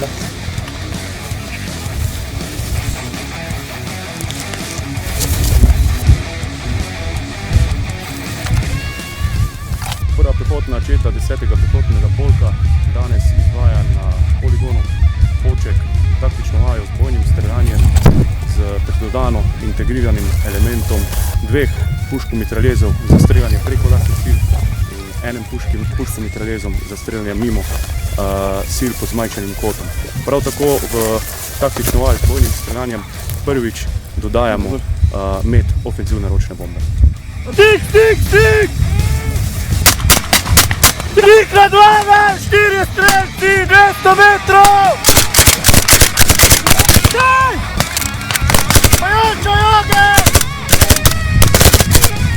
Prva pehotna četa 10. pehotnega polka danes izvaja na poligonu Poček taktično vajo z bojnim streljanjem z dodano integriranim elementom dveh puško-mitraljezov za streljanje preko lasnih sil in enem puško-mitraljezom za streljanje mimo sil pod zmanjšanim kotom. Prav tako v taktično vajo z bojnim streljanjem prvič dodajamo met ofenzivne ročne bombe. Stik, stik, stik! 3x2, 4 strelci, 200 metrov! Daj! Pojačaj ogenj!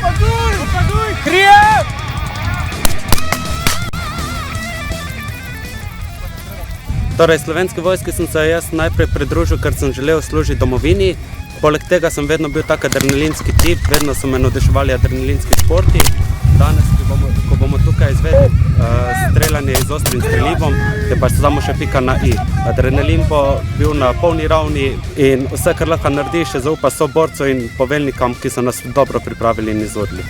Opazuj! Opazuj! Krijem! Torej, Slovenski vojski sem se jaz najprej pridružil, ker sem želel služiti domovini. Poleg tega sem vedno bil tak adrenalinski tip, vedno so me navduševali adrenalinski športi. Danes, ko bomo tukaj izvedli streljanje z ostrim strelivom, je pa samo še pika na i. Adrenalin bo bil na polni ravni in vse, kar lahko naredi, še zaupa soborcu in poveljnikom, ki so nas dobro pripravili in izurili.